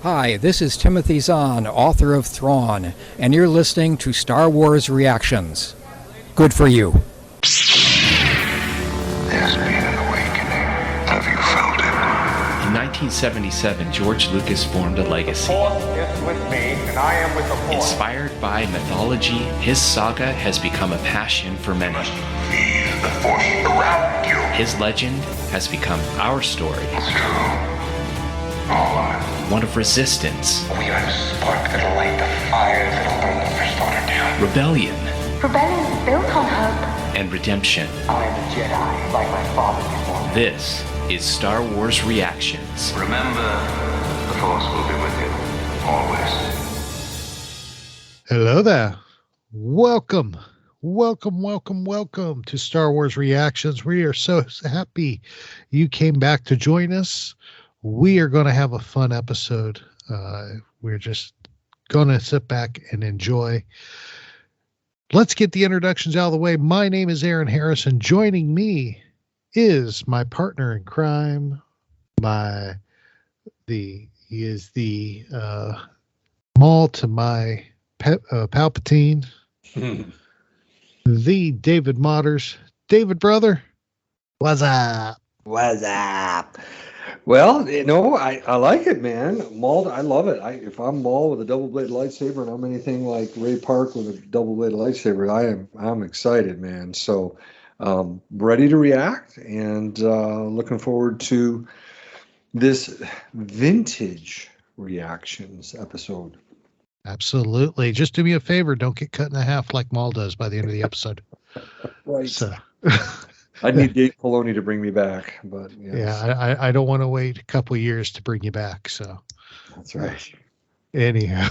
Hi, this is Timothy Zahn, author of Thrawn, and you're listening to Star Wars Reactions. Good for you. There's been an awakening. Have you felt it? In 1977, George Lucas formed a legacy. The Force is with me, and I am with the Force. Inspired by mythology, his saga has become a passion for many. Feel the Force around you. His legend has become our story. It's true. All of it. One of resistance, We are the spark that'll light the fire that'll burn the First Order down. rebellion, Rebellion is built on hope. and redemption. I am a Jedi, like my father before me. This is Star Wars Reactions. Remember, the Force will be with you. Always. Hello there. Welcome to Star Wars Reactions. We are so happy you came back to join us. We are going to have a fun episode. We're just going to sit back and enjoy. Let's get the introductions out of the way. My name is Aaron Harrison. Joining me is my partner in crime. He is the Maul to my Palpatine. The David Motters. David, brother, what's up? What's up? Well, I like it, man. Maul, I love it. If I'm Maul with a double-bladed lightsaber and I'm anything like Ray Park with a double-bladed lightsaber, I'm excited, man. So, ready to react and looking forward to this vintage reactions episode. Absolutely. Just do me a favor. Don't get cut in half like Maul does by the end of the episode. Right. So, I need Dave Filoni to bring me back, but yes. yeah, I don't want to wait a couple years to bring you back. So That's right. anyhow,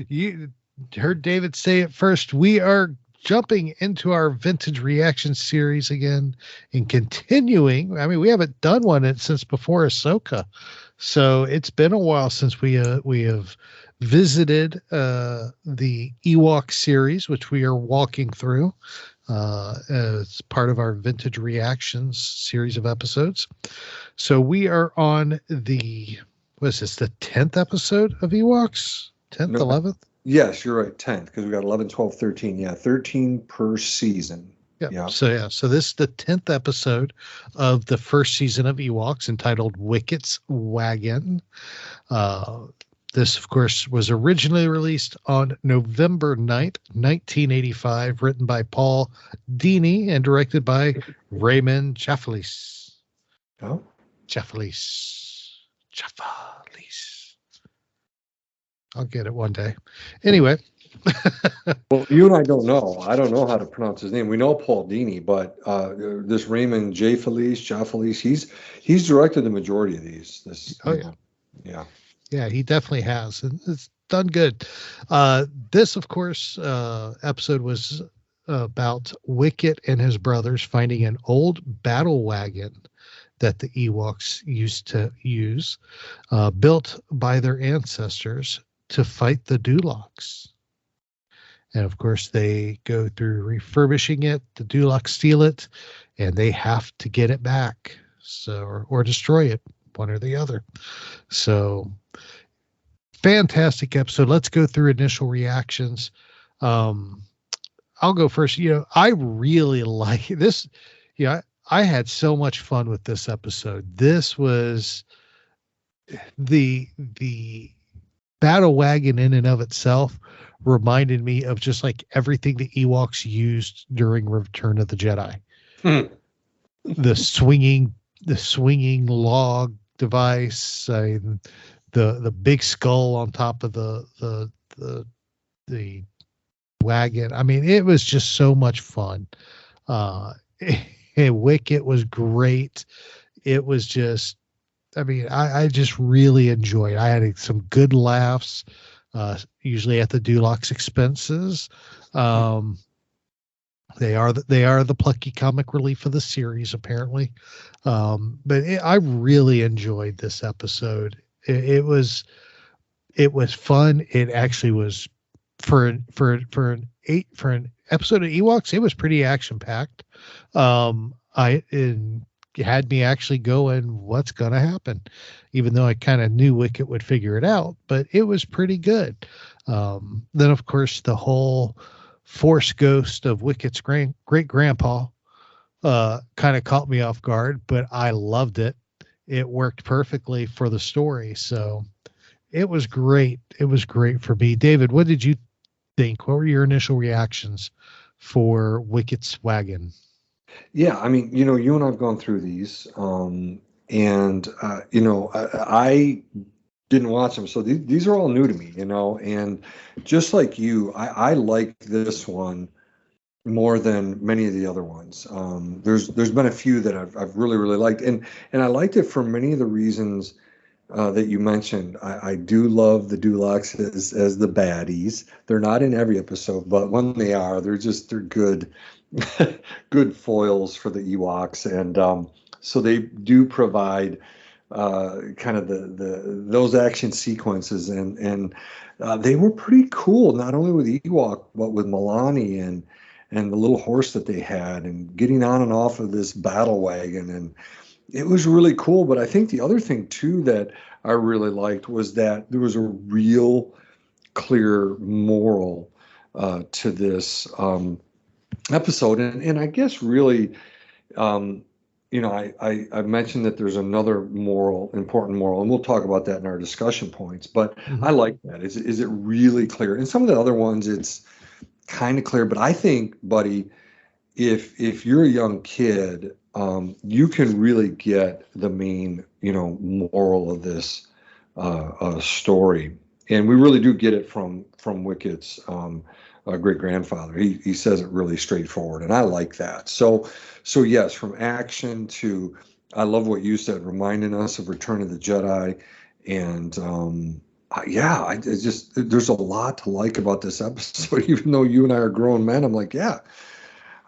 you heard David say it first. We are jumping into our vintage reaction series again and continuing. I mean, we haven't done one since before Ahsoka. So it's been a while since we have visited the Ewok series, which we are walking through as part of our vintage reactions series of episodes. So we are on the 10th episode of Ewoks? 10th, No. 11th? Yes, you're right. 10th, because we got 11, 12, 13. Yeah, 13 per season. Yeah. So this is the 10th episode of the first season of Ewoks, entitled Wickets, Wagon. This, of course, was originally released on November 9th, 1985, written by Paul Dini and directed by Raymond Jaffalis. Oh, Jaffalis. I'll get it one day. Anyway. well, you and I don't know. I don't know how to pronounce his name. We know Paul Dini, but this Raymond Jaffalis, he's directed the majority of these. Yeah. Yeah, he definitely has. And it's done good. This, of course, episode was about Wicket and his brothers finding an old battle wagon that the Ewoks used to use, built by their ancestors to fight the Duloks. And, of course, they go through refurbishing it. The Duloks steal it, and they have to get it back, or destroy it, one or the other. So, fantastic episode. Let's go through initial reactions. I'll go first. I really like this. I had so much fun with this episode. This was the battle wagon in and of itself reminded me of just like everything the Ewoks used during Return of the Jedi. The swinging log device, the big skull on top of the wagon. I mean, it was just so much fun. Wicket was great. It was just, I just really enjoyed it. I had some good laughs, usually at the Duloks' expenses. They are the plucky comic relief of the series, apparently. But I really enjoyed this episode. It was fun. It actually was for an episode of Ewoks. It was pretty action packed. had me actually going, what's going to happen? Even though I kind of knew Wicket would figure it out, but it was pretty good. Then, of course, the whole Force Ghost of Wicket's great grandpa kind of caught me off guard, but I loved it. It worked perfectly for the story. So it was great. It was great for me. David, what did you think? What were your initial reactions for Wicket's Wagon? Yeah, I mean, you and I've gone through these, I didn't watch them, so these are all new to me, and just like you, I like this one more than many of the other ones. There's been a few that I've really, really liked, and I liked it for many of the reasons that you mentioned. I do love the Duloks as the baddies. They're not in every episode, but when they are, they're good, good foils for the Ewoks, and so they do provide kind of those action sequences, and they were pretty cool. Not only with Ewok, but with Milani and the little horse that they had, and getting on and off of this battle wagon, and it was really cool. But I think the other thing too that I really liked was that there was a real clear moral to this episode, and I guess really, I mentioned that there's another important moral, and we'll talk about that in our discussion points. But I like that. Is it really clear? And some of the other ones, it's kind of clear. But I think, buddy, if you're a young kid, you can really get the main, moral of this story, and we really do get it from Wicket's great grandfather. He says it really straightforward, and I like that. So yes, from action to, I love what you said, reminding us of Return of the Jedi, and there's a lot to like about this episode. Even though you and I are grown men, I'm like, yeah,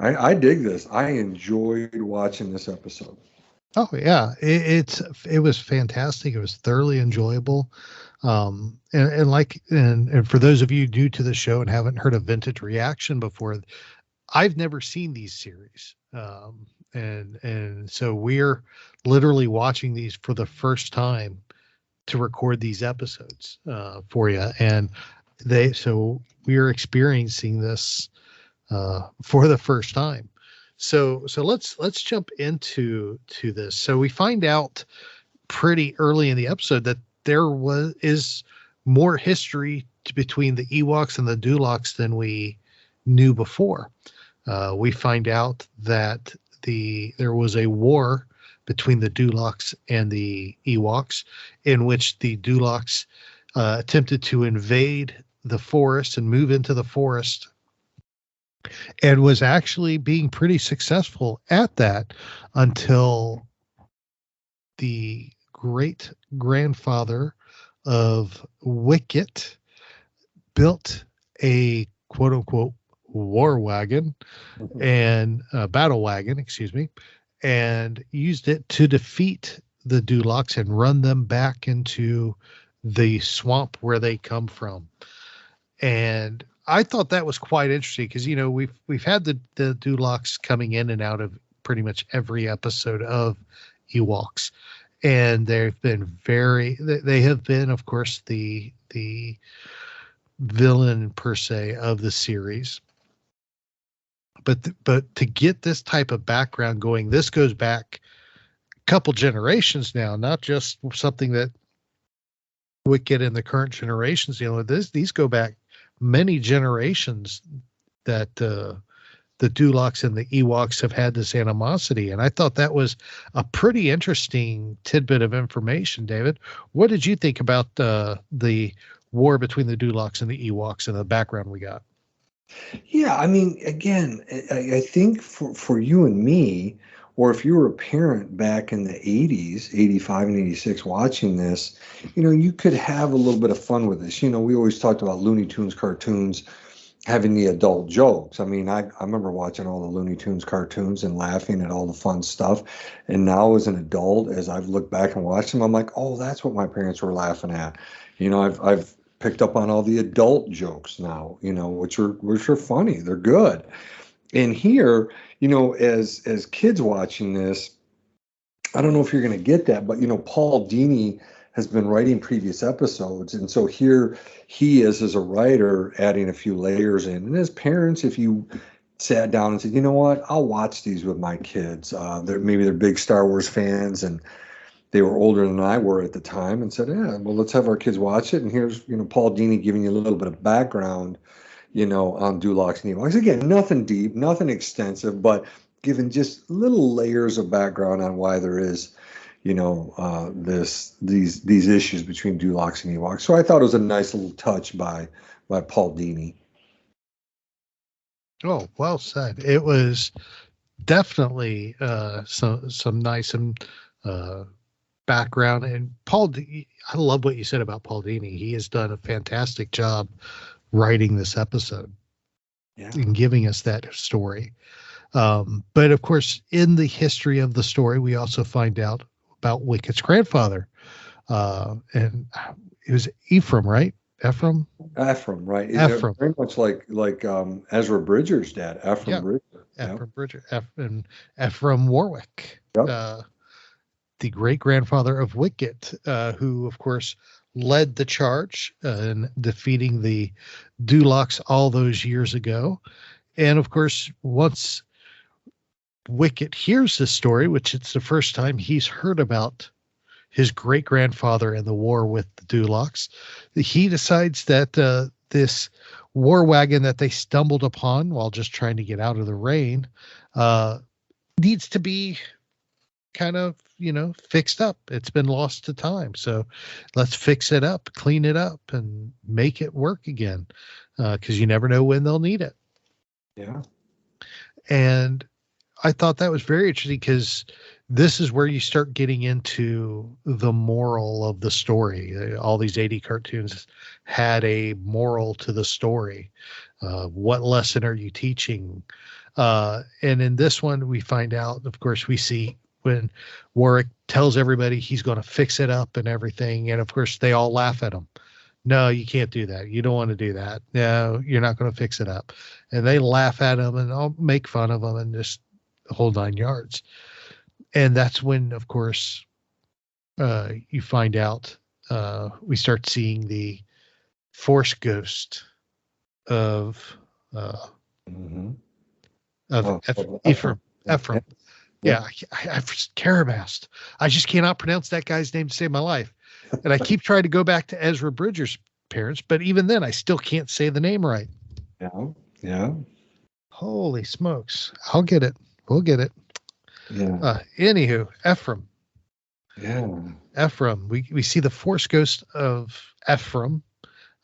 I dig this. I enjoyed watching this episode. Oh yeah, it was fantastic. It was thoroughly enjoyable. And for those of you new to the show and haven't heard a vintage reaction before, I've never seen these series. And so we're literally watching these for the first time to record these episodes for you. And so we're experiencing this for the first time. So let's jump into this. So we find out pretty early in the episode that there is more history between the Ewoks and the Duloks than we knew before. We find out that there was a war between the Duloks and the Ewoks, in which the Duloks attempted to invade the forest and move into the forest, and was actually being pretty successful at that until the great grandfather of Wicket built a quote unquote war wagon and battle wagon, and used it to defeat the Duloks and run them back into the swamp where they come from. And I thought that was quite interesting because, we've had the Duloks coming in and out of pretty much every episode of Ewoks. And they have been, of course, the villain per se of the series. But to get this type of background going, this goes back a couple generations now, not just something that Wicket and the current generations dealing with. These go back many generations that the Duloks and the Ewoks have had this animosity. And I thought that was a pretty interesting tidbit of information, David. What did you think about the war between the Duloks and the Ewoks and the background we got? Yeah, I mean, again, I think for you and me, or if you were a parent back in the 80s, 85 and 86 watching this, you could have a little bit of fun with this. We always talked about Looney Tunes cartoons having the adult jokes. I mean, I remember watching all the Looney Tunes cartoons and laughing at all the fun stuff. And now as an adult, as I've looked back and watched them, I'm like, oh, that's what my parents were laughing at. I've picked up on all the adult jokes now, which are funny. They're good. And here, as kids watching this, I don't know if you're going to get that, but Paul Dini has been writing previous episodes, and so here he is as a writer adding a few layers in. And as parents, if you sat down and said, you know what, I'll watch these with my kids. Maybe they're big Star Wars fans, and they were older than I were at the time, and said, yeah, well, let's have our kids watch it. And here's Paul Dini giving you a little bit of background, on Duloks and Ewoks. Again, nothing deep, nothing extensive, but giving just little layers of background on why there is, these issues between Duloks and Ewoks. So I thought it was a nice little touch by Paul Dini. Oh, well said. It was definitely some nice background. And I love what you said about Paul Dini. He has done a fantastic job writing this episode and giving us that story. But of course, in the history of the story, we also find out about Wicket's grandfather. And it was Ephraim, right? Ephraim, right? Ephraim. Very much like Ezra Bridger's dad, Ephraim Bridger. Ephraim Bridger, and Ephraim Warwick, Yep. The great grandfather of Wicket, who of course led the charge in defeating the Duloks all those years ago. And of course, once Wicket hears this story, which it's the first time he's heard about his great grandfather and the war with the Duloks, he decides that this war wagon that they stumbled upon while just trying to get out of the rain needs to be kind of fixed up. It's been lost to time, so let's fix it up, clean it up, and make it work again, because you never know when they'll need it. And I thought that was very interesting, because this is where you start getting into the moral of the story. All these 80 cartoons had a moral to the story. What lesson are you teaching? And in this one, we find out, of course, we see when Warwick tells everybody he's going to fix it up and everything. And of course, they all laugh at him. No, you can't do that. You don't want to do that. No, you're not going to fix it up. And they laugh at him and all make fun of him and just the whole 9 yards. And that's when, of course, you find out, we start seeing the Force Ghost of Ephraim. Yeah, I Karamast. I just cannot pronounce that guy's name to save my life. And I keep trying to go back to Ezra Bridger's parents, but even then, I still can't say the name right. Yeah. Holy smokes. I'll get it. We'll get it. Yeah. Anywho, Ephraim. Yeah. Ephraim. We see the Force Ghost of Ephraim.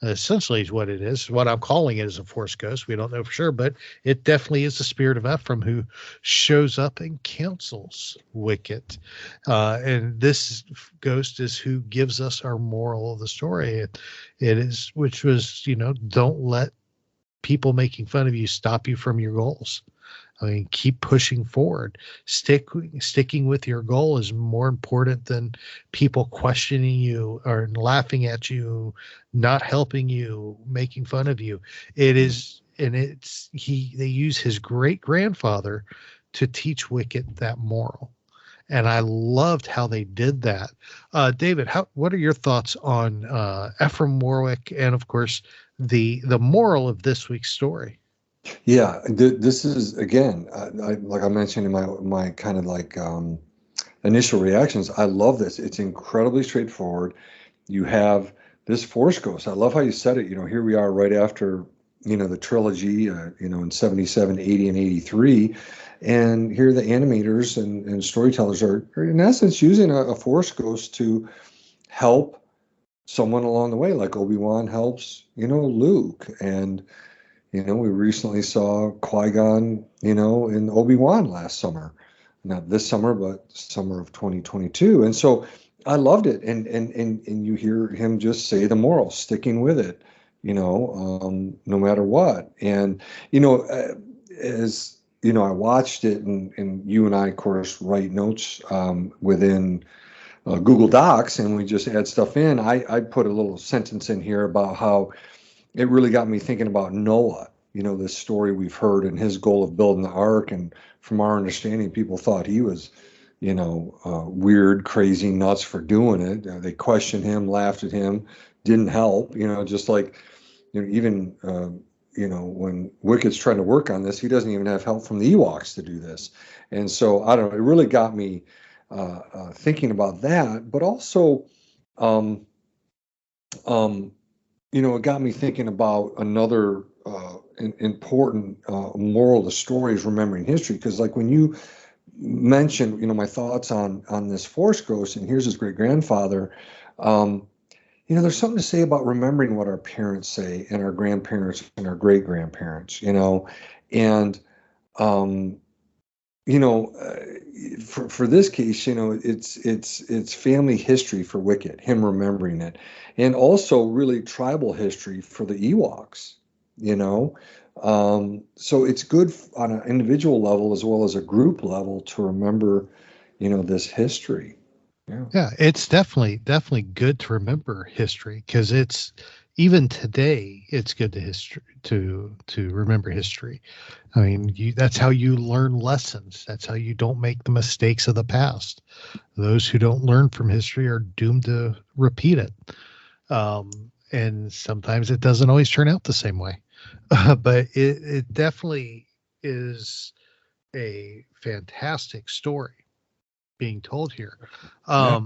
Essentially is what it is. What I'm calling it is a Force Ghost. We don't know for sure, but it definitely is the spirit of Ephraim who shows up and counsels Wicket. And this ghost is who gives us our moral of the story. It is, which was, don't let people making fun of you stop you from your goals. I mean, keep pushing forward. Sticking with your goal is more important than people questioning you or laughing at you, not helping you, making fun of you. It is, and they use his great grandfather to teach Wicket that moral. And I loved how they did that. David, what are your thoughts on Ephraim Warwick and, of course, the moral of this week's story? Yeah, this is, again, like I mentioned in my kind of like initial reactions, I love this. It's incredibly straightforward. You have this Force Ghost. I love how you said it. Here we are right after, the trilogy, in 77, 80, and 83. And here the animators and storytellers are in essence using a Force Ghost to help someone along the way, like Obi-Wan helps, Luke. And we recently saw Qui-Gon, in Obi-Wan last summer. Not this summer, but summer of 2022. And so I loved it. And you hear him just say the moral, sticking with it, no matter what. And, as, I watched it and you and I, of course, write notes within Google Docs, and we just add stuff in. I put a little sentence in here about how it really got me thinking about Noah, this story we've heard and his goal of building the ark. And from our understanding, people thought he was, weird, crazy nuts for doing it. They questioned him, laughed at him, didn't help. Just like even when Wicket's trying to work on this, he doesn't even have help from the Ewoks to do this. And so I don't know. It really got me thinking about that, but also, it got me thinking about another important moral of the story is remembering history. Because like when you mentioned, my thoughts on this Force Ghost, and here's his great grandfather. There's something to say about remembering what our parents say and our grandparents and our great grandparents. And for this case, it's family history for Wicket, him remembering it, and also really tribal history for the Ewoks. So it's good on an individual level as well as a group level to remember, this history. Yeah, it's definitely good to remember history, because it's even today it's good to remember history. I mean, that's how you learn lessons. That's how you don't make the mistakes of the past. Those who don't learn from history are doomed to repeat it. And sometimes it doesn't always turn out the same way. But it definitely is a fantastic story being told here. I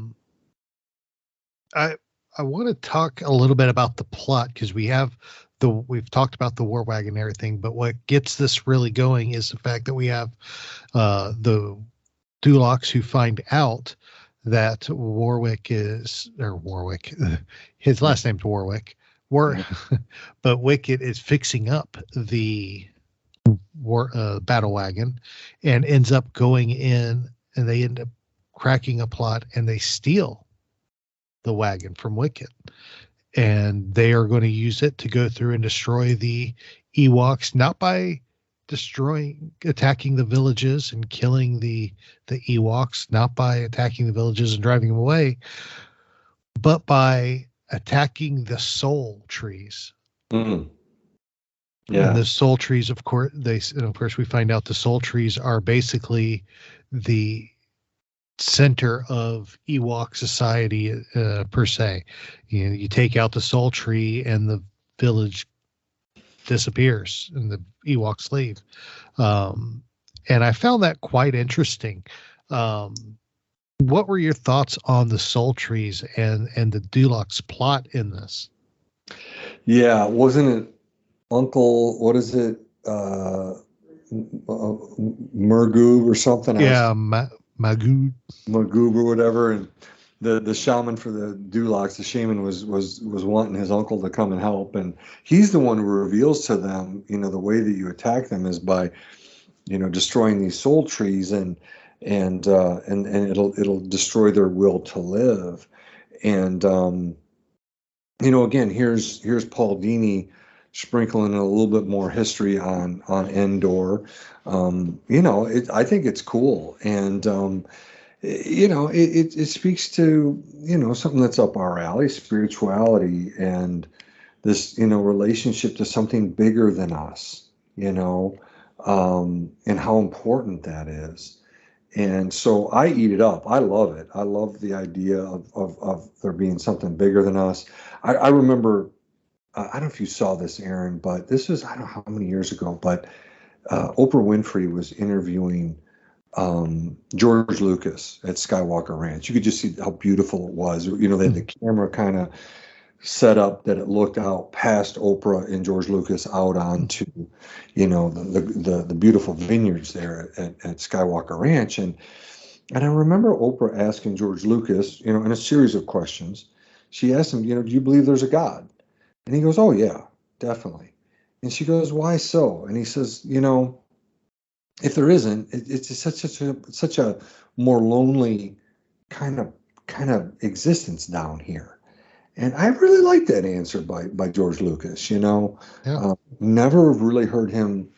want to talk a little bit about the plot, because we've talked about the war wagon and everything, but what gets this really going is the fact that we have the Duloks who find out that Warwick, his last name's Warwick, but Wicket is fixing up the battle wagon, and ends up going in, and they end up cracking a plot, and they steal the wagon from Wicket, and they are going to use it to go through and destroy the Ewoks, not by attacking the villages and killing the Ewoks, not by attacking the villages and driving them away, but by attacking the soul trees. Mm. Yeah. And the soul trees, of course, we find out the soul trees are basically the center of Ewok society per se. You take out the soul tree and the village disappears and the Ewoks leave. And I found that quite interesting. What were your thoughts on the soul trees and the Duloks plot in this? Yeah, wasn't it Uncle, what is it? Murgoob or something? Yeah, Magoob or whatever. And the shaman for the Duloks, the shaman was wanting his uncle to come and help, and he's the one who reveals to them, the way that you attack them is by, destroying these soul trees, and it'll destroy their will to live. And again, here's Paul Dini sprinkling in a little bit more history on Endor. I think it's cool, and it speaks to something that's up our alley, spirituality, and this relationship to something bigger than us, and how important that is. And so I eat it up. I love it. I love the idea of there being something bigger than us. I remember, I don't know if you saw this, Aaron, but this was, I don't know how many years ago, but Oprah Winfrey was interviewing George Lucas at Skywalker Ranch. You could just see how beautiful it was. They had the camera kind of set up that it looked out past Oprah and George Lucas out onto, the beautiful vineyards there at Skywalker Ranch. And I remember Oprah asking George Lucas, in a series of questions, she asked him, do you believe there's a God? And he goes, oh yeah, definitely. And she goes, why so? And he says, if there isn't, it's such a more lonely kind of existence down here. And I really like that answer by George Lucas. Never really heard him,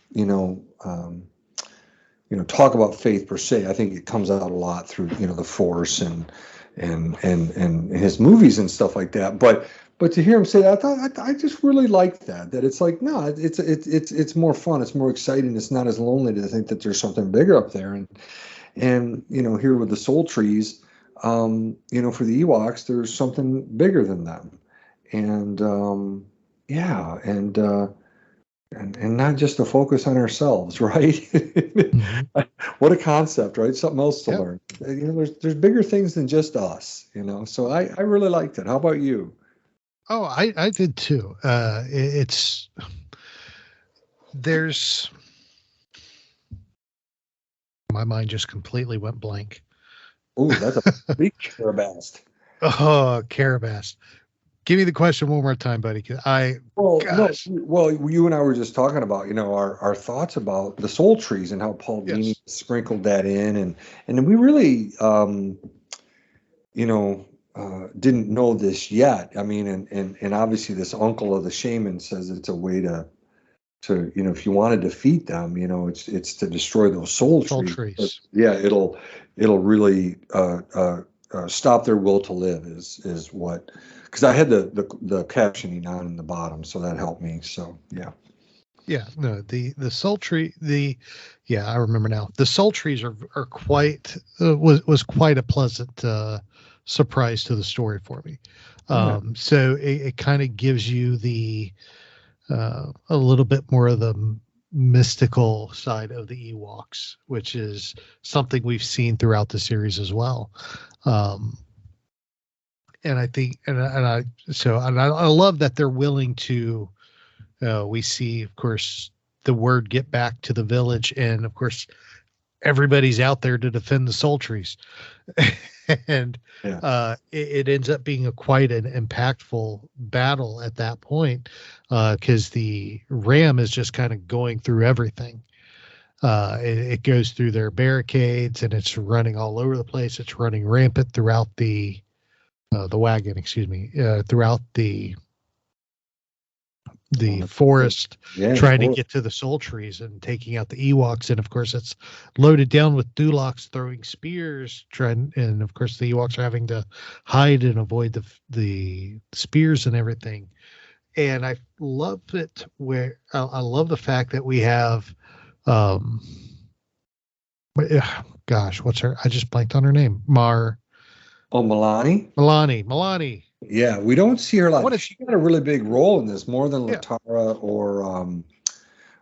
talk about faith per se. I think it comes out a lot through the Force and his movies and stuff like that. But to hear him say that, I just really like that it's like, no, it's more fun. It's more exciting. It's not as lonely to think that there's something bigger up there. And And, here with the soul trees, for the Ewoks, there's something bigger than them. And, yeah, and not just to focus on ourselves, right? Mm-hmm. What a concept, right? Something else to Yep. learn. There's bigger things than just us, So I really liked it. How about you? Oh, I did too. There's my mind just completely went blank. Oh, that's a big Carabast. Oh, Carabast. Give me the question one more time, buddy. Gosh. Well, you and I were just talking about, our thoughts about the soul trees and how Paul Dini Yes. sprinkled that in, and we really, didn't know this yet. I mean, and obviously this uncle of the shaman says it's a way to if you want to defeat them, it's to destroy those soul trees. But, yeah, it'll really stop their will to live is what. Because I had the captioning on in the bottom, so that helped me. So yeah. Yeah, no, the soul tree, I remember now. The soul trees are quite was quite a pleasant surprise to the story for me. So it kind of gives you a little bit more of the mystical side of the Ewoks, which is something we've seen throughout the series as well. And I think, I love that they're willing to. We see, of course, the word get back to the village, and of course, everybody's out there to defend the soul trees, and it ends up being quite an impactful battle at that point, because the ram is just kind of going through everything. It goes through their barricades, and it's running all over the place. It's running rampant throughout the wagon, throughout the forest, trying to get to the soul trees and taking out the Ewoks. And of course, it's loaded down with Duloks throwing spears, and of course, the Ewoks are having to hide and avoid the spears and everything. And I love it I love the fact that we have, what's her? I just blanked on her name. Milani. Milani. Yeah, we don't see her like she got a really big role in this, more than Latara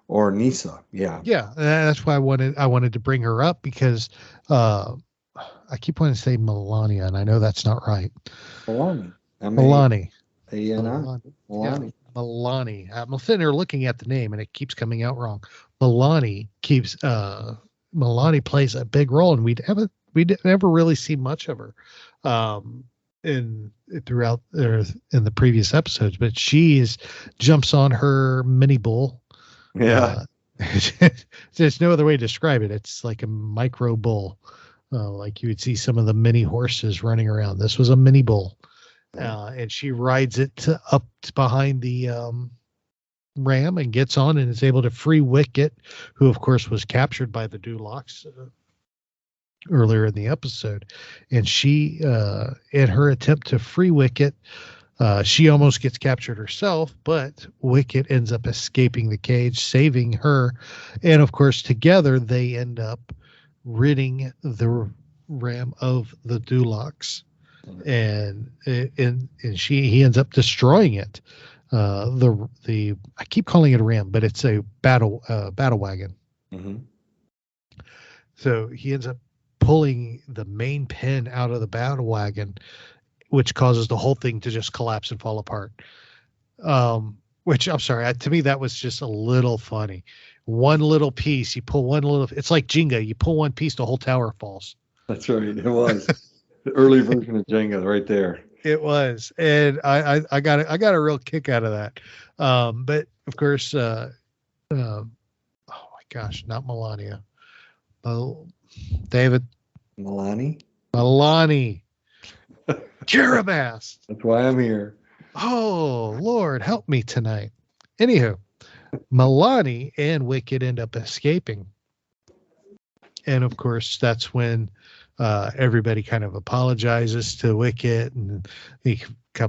or Nisa. Yeah. Yeah, that's why I wanted to bring her up, because I keep wanting to say Melania, and I know that's not right. Milani. Milani. Milani. Milani. I'm sitting there looking at the name, and it keeps coming out wrong. Milani plays a big role, and we never really see much of her in the previous episodes, but she jumps on her mini bull. Yeah. There's no other way to describe it. It's like a micro bull, like you would see some of the mini horses running around. This was a mini bull, and she rides it up behind the ram and gets on and is able to free Wicket, who of course was captured by the Duloks earlier in the episode. And she, in her attempt to free Wicket, she almost gets captured herself, but Wicket ends up escaping the cage, saving her. And of course, together they end up ridding the ram of the Duloks, and he ends up destroying it. I keep calling it a ram, but it's a battle wagon. Mm-hmm. So he ends up pulling the main pin out of the battle wagon, which causes the whole thing to just collapse and fall apart. Which, I'm sorry, to me, that was just a little funny. One little piece, you pull one little, it's like Jenga. You pull one piece, the whole tower falls. That's right. It was the early version of Jenga right there. It was. And I got a real kick out of that. But of course, oh my gosh, not Melania. David. Milani. Carabast. That's why I'm here. Oh, Lord, help me tonight. Anywho, Milani and Wicket end up escaping. And of course, that's when everybody kind of apologizes to Wicket, and a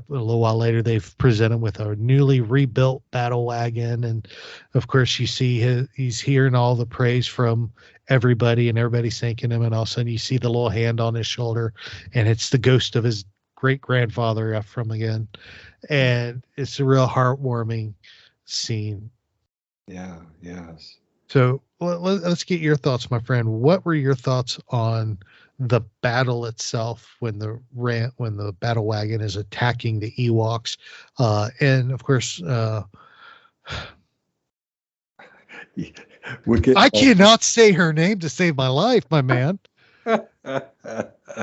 little while later they've presented him with a newly rebuilt battle wagon, and of course you see he's hearing all the praise from everybody, and everybody's thanking him, and all of a sudden you see the little hand on his shoulder, and it's the ghost of his great grandfather from again, and it's a real heartwarming scene. Yeah. Yes. So let's get your thoughts, my friend. What were your thoughts on the battle itself when the battle wagon is attacking the Ewoks, and of course, Wicket. I cannot say her name to save my life, my man.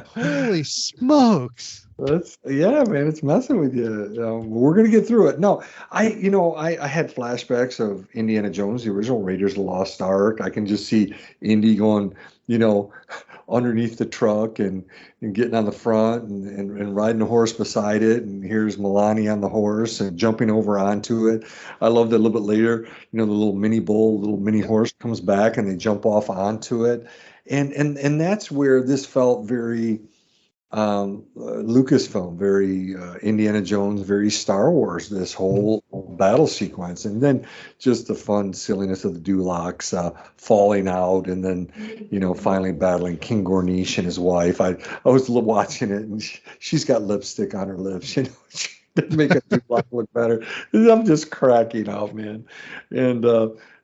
Holy smokes! Man, it's messing with you. We're gonna get through it. No, I had flashbacks of Indiana Jones, the original Raiders of the Lost Ark. I can just see Indy going, underneath the truck and getting on the front and riding a horse beside it. And here's Milani on the horse and jumping over onto it. I love that a little bit later, the little mini horse comes back and they jump off onto it. And that's where this felt very Lucasfilm, very Indiana Jones, very Star Wars, this whole battle sequence. And then just the fun silliness of the Duloks falling out, and then, finally battling King Gornish and his wife. I was watching it, and she's got lipstick on her lips. She didn't make a Dulok look better. I'm just cracking out, man. And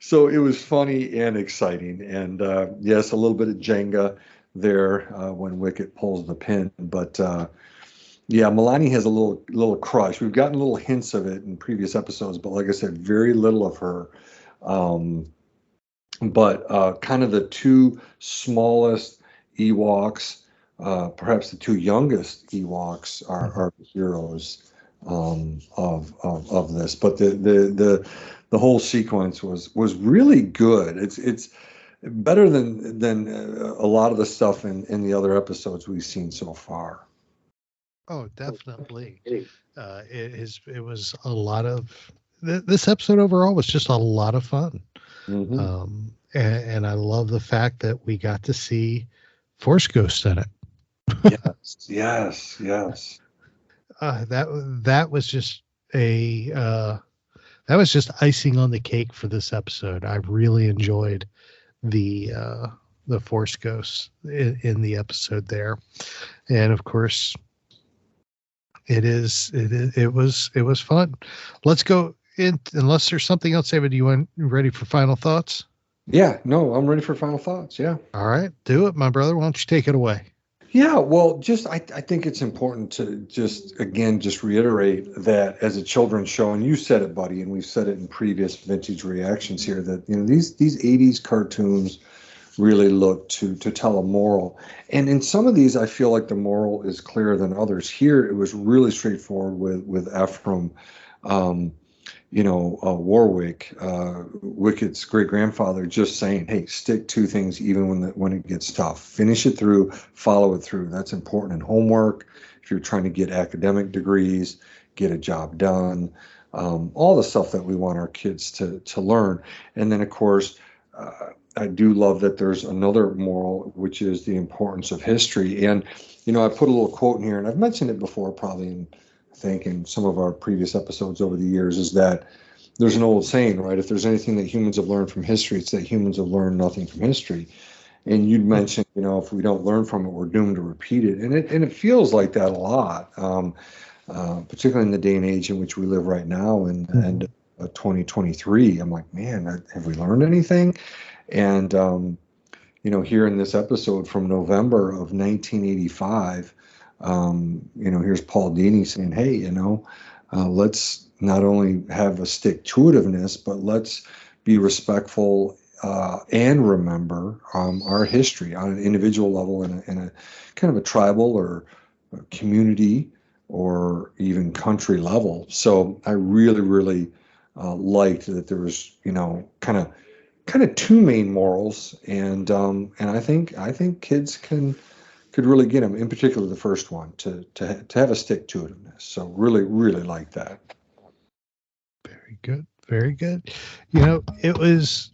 so it was funny and exciting. And yes, a little bit of Jenga there when Wicket pulls the pin, but Milani has a little crush. We've gotten little hints of it in previous episodes, but like I said, very little of her. But kind of the two smallest Ewoks, perhaps the two youngest Ewoks, are the heroes of this. But the whole sequence was really good. It's better than a lot of the stuff in the other episodes we've seen so far. Oh, definitely. It was a lot of this episode overall was just a lot of fun. Mm-hmm. And I love the fact that we got to see Force Ghosts in it. Yes. That was just that was just icing on the cake for this episode. I really enjoyed the Force Ghosts in the episode there, and of course it was fun. Let's go in, unless there's something else. David, you ready for final thoughts? Yeah, no, I'm ready for final thoughts. Yeah. All right, do it, my brother. Why don't you take it away? Yeah, well, I think it's important to just reiterate that as a children's show, and you said it, buddy, and we've said it in previous vintage reactions here, that these 80s cartoons really look to tell a moral. And in some of these, I feel like the moral is clearer than others. Here, it was really straightforward with Ephraim, Warwick, Wicket's great grandfather, just saying, "Hey, stick to things even when it gets tough. Finish it through, follow it through. That's important in homework. If you're trying to get academic degrees, get a job done, all the stuff that we want our kids to learn." And then, of course, I do love that there's another moral, which is the importance of history. And I put a little quote in here, and I've mentioned it before, probably in some of our previous episodes over the years, is that there's an old saying, right? If there's anything that humans have learned from history, it's that humans have learned nothing from history. And you'd mentioned, if we don't learn from it, we're doomed to repeat it. And it feels like that a lot, particularly in the day and age in which we live right now, and 2023. I'm like, man, have we learned anything? And, here in this episode from November of 1985, here's Paul Dini saying, hey, let's not only have a stick-to-itiveness, but let's be respectful and remember our history on an individual level and a kind of a tribal or a community or even country level. So I really, really liked that there was, kind of two main morals, and I think kids could really get them, in particular the first one, to have a stick-to-itiveness. So really, really like that. Very good. Very good. It was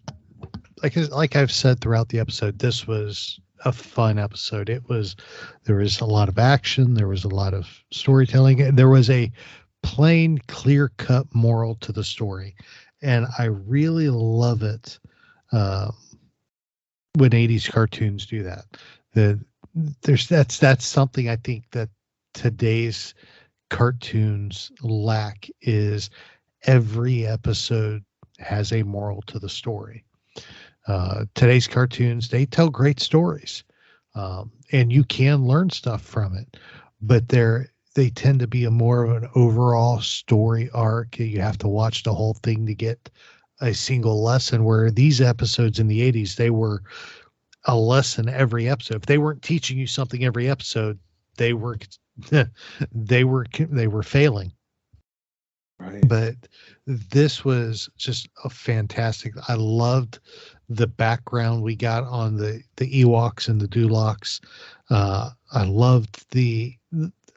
like I've said throughout the episode, this was a fun episode. There was a lot of action. There was a lot of storytelling. And there was a plain, clear-cut moral to the story. And I really love it when 80s cartoons do that. That's something I think that today's cartoons lack, is every episode has a moral to the story. Today's cartoons, they tell great stories, and you can learn stuff from it, but they tend to be a more of an overall story arc. You have to watch the whole thing to get a single lesson, where these episodes in the 80s, they were a lesson every episode. If they weren't teaching you something every episode, they were failing. Right. But this was just a fantastic. I loved the background we got on the Ewoks and the Duloks. I loved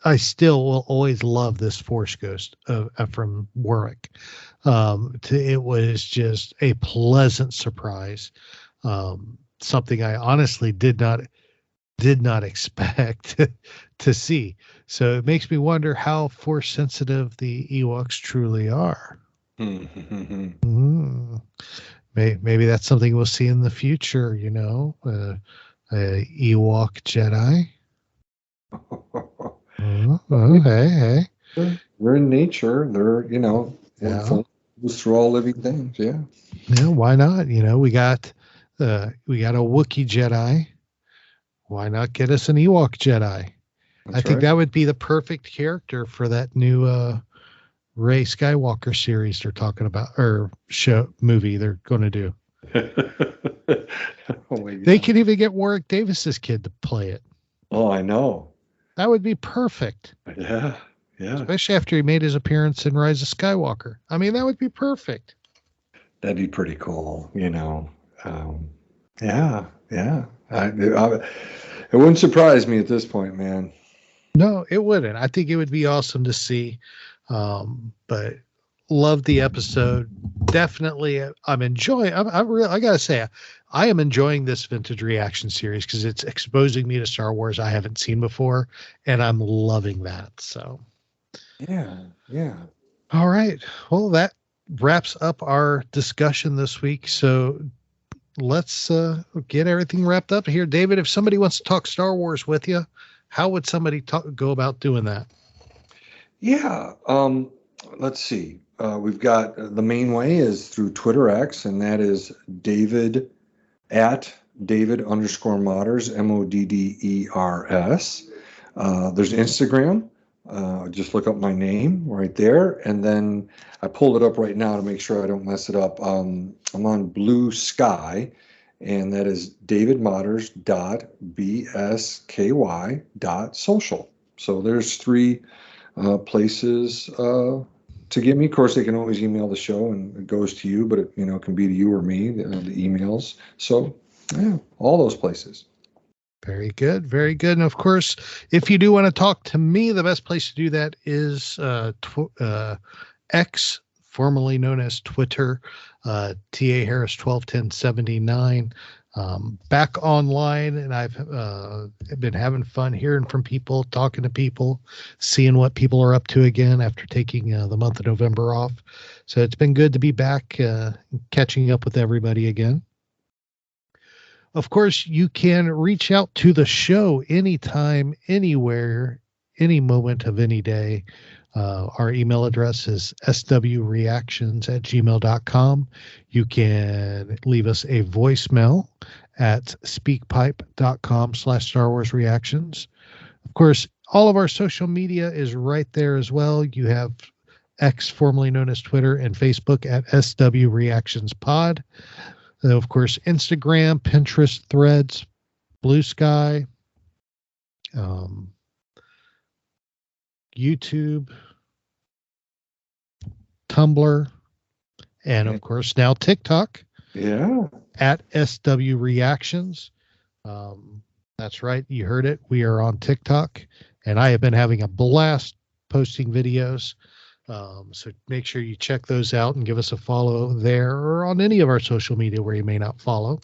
I still will always love this Force Ghost from Warwick. It was just a pleasant surprise. Something I honestly did not expect to see. So it makes me wonder how force sensitive the Ewoks truly are. Maybe that's something we'll see in the future, a Ewok Jedi. Hey. They're in nature. They're, through all living things. Yeah. Yeah, why not? We got a Wookiee Jedi. Why not get us an Ewok Jedi? I think that would be the perfect character for that new Rey Skywalker series they're talking about, or movie they're going to do. They could even get Warwick Davis's kid to play it. Oh, I know. That would be perfect. Yeah. Especially after he made his appearance in Rise of Skywalker. I mean, that would be perfect. That'd be pretty cool, Yeah. It wouldn't surprise me at this point, man. No, it wouldn't. I think it would be awesome to see. But love the episode. Definitely, I'm enjoying. I gotta say, I am enjoying this vintage reaction series because it's exposing me to Star Wars I haven't seen before, and I'm loving that. So, yeah. All right. Well, that wraps up our discussion this week. So let's get everything wrapped up here. David, if somebody wants to talk Star Wars with you, how would somebody go about doing that? Yeah. Let's see. We've got the main way is through Twitter X, and that is David @David_Modders, MODDERS. There's Instagram. Just look up my name right there. And then I pulled it up right now to make sure I don't mess it up. I'm on Blue Sky, and that is davidmodders.bsky.social. So there's 3 places to get me. Of course, they can always email the show, and it goes to you, but it can be to you or me, the emails. So yeah, all those places. Very good. Very good. And of course, if you do want to talk to me, the best place to do that is X, formerly known as Twitter, TA Harris 121079. Back online, and I've been having fun hearing from people, talking to people, seeing what people are up to again after taking the month of November off. So it's been good to be back, catching up with everybody again. Of course, you can reach out to the show anytime, anywhere, any moment of any day. Our email address is swreactions@gmail.com. You can leave us a voicemail at speakpipe.com/Star Wars Reactions. Of course, all of our social media is right there as well. You have X, formerly known as Twitter, and Facebook at SW Reactions Pod. And of course, Instagram, Pinterest, Threads, Blue Sky, YouTube, Tumblr, and of course now TikTok. Yeah. At SW Reactions. That's right. You heard it. We are on TikTok, and I have been having a blast posting videos. So make sure you check those out and give us a follow there or on any of our social media where you may not follow.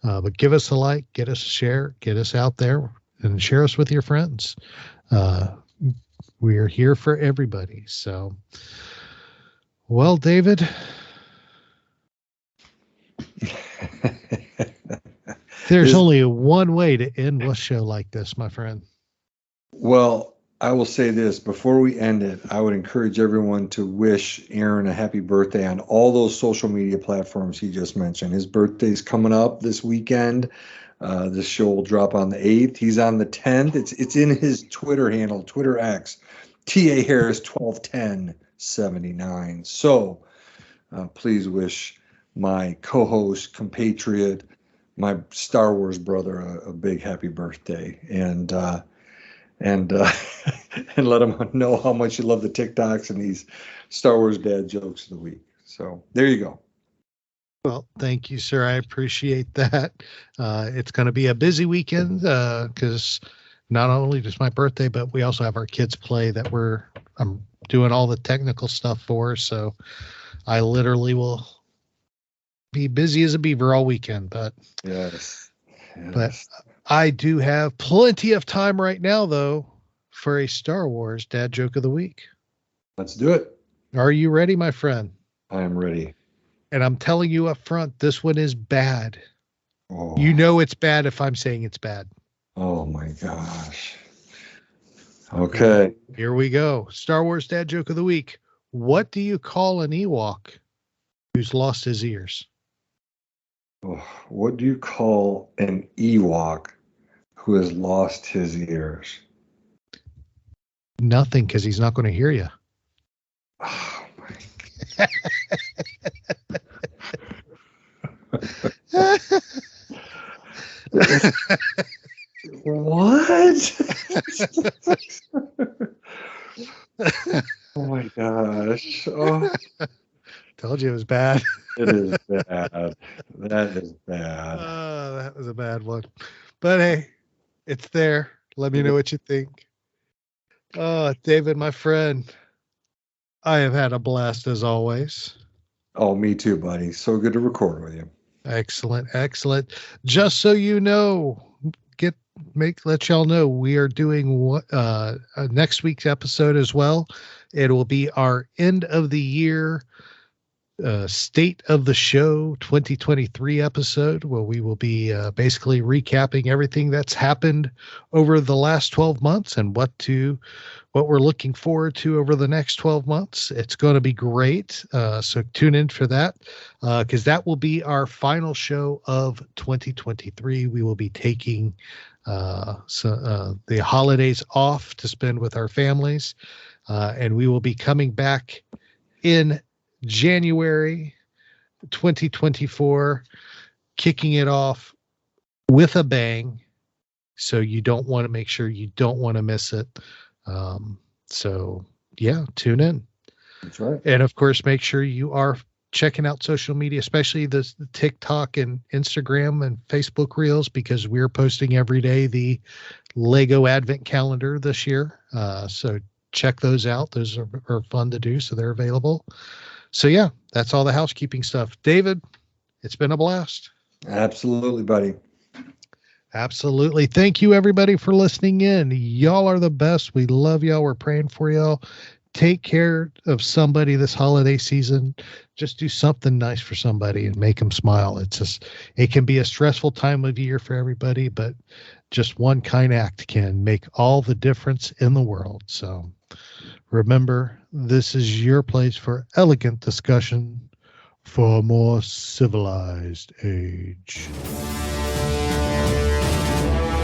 But give us a like, get us a share, get us out there, and share us with your friends. We are here for everybody. So, well, David. There's only one way to end a show like this, my friend. Well, I will say this before we end it. I would encourage everyone to wish Aaron a happy birthday on all those social media platforms he just mentioned. His birthday's coming up this weekend. This show will drop on the 8th. He's on the 10th. It's in his Twitter handle, Twitter X, TA Harris 121079. So please wish my co-host, compatriot, my Star Wars brother a big happy birthday, and let him know how much you love the TikToks and these Star Wars dad jokes of the week. So there you go. Well, thank you, sir. I appreciate that. It's going to be a busy weekend because not only just my birthday, but we also have our kids play that I'm doing all the technical stuff for. So I literally will be busy as a beaver all weekend. But but I do have plenty of time right now, though, for a Star Wars dad joke of the week. Let's do it. Are you ready, my friend? I am ready. And I'm telling you up front, this one is bad. Oh. You know it's bad if I'm saying it's bad. Oh, my gosh. Okay. Here we go. Star Wars dad joke of the week. What do you call an Ewok who's lost his ears? Oh, what do you call an Ewok who has lost his ears? Nothing, because he's not going to hear you. Oh, my What? Oh my gosh. Oh. Told you it was bad. It is bad. That is bad. That was a bad one. But hey, it's there. Let me know what you think. David, my friend, I have had a blast as always. Oh, me too, buddy. So good to record with you. Excellent. Just so you know, let y'all know we are doing next week's episode as well. It will be our end of the year state of the show 2023 episode, where we will be basically recapping everything that's happened over the last 12 months and what we're looking forward to over the next 12 months. It's going to be great. So tune in for that because that will be our final show of 2023. We will be taking the holidays off to spend with our families, and we will be coming back in January 2024, kicking it off with a bang. So you don't want to miss it. So yeah, tune in. That's right. And of course, make sure you are checking out social media, especially the TikTok and Instagram and Facebook reels, because we're posting every day the Lego Advent calendar this year. So check those out. Those are fun to do. So they're available. So yeah, that's all the housekeeping stuff. David, it's been a blast. Absolutely, buddy. Absolutely. Thank you, everybody, for listening in. Y'all are the best. We love y'all. We're praying for y'all. Take care of somebody this holiday season. Just do something nice for somebody and make them smile. It can be a stressful time of year for everybody, but just one kind act can make all the difference in the world. So remember, this is your place for elegant discussion for a more civilized age.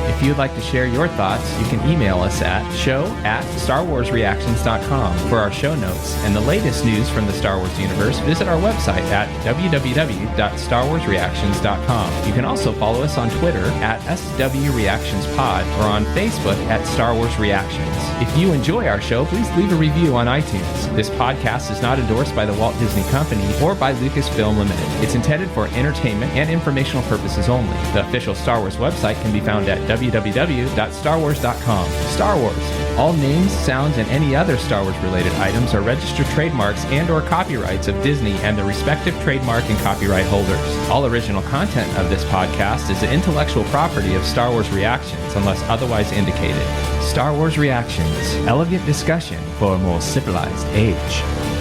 If you'd like to share your thoughts, you can email us at show@starwarsreactions.com for our show notes and the latest news from the Star Wars universe. Visit our website at www.starwarsreactions.com. You can also follow us on Twitter at SWReactionsPod or on Facebook at Star Wars Reactions. If you enjoy our show, please leave a review on iTunes. This podcast is not endorsed by the Walt Disney Company or by Lucasfilm Limited. It's intended for entertainment and informational purposes only. The official Star Wars website can be found at www.starwars.com. Star Wars, All names, sounds, and any other Star Wars related items are registered trademarks and or copyrights of Disney and their respective trademark and copyright holders. All original content of this podcast is the intellectual property of Star Wars Reactions unless otherwise indicated. Star Wars Reactions, elegant discussion for a more civilized age.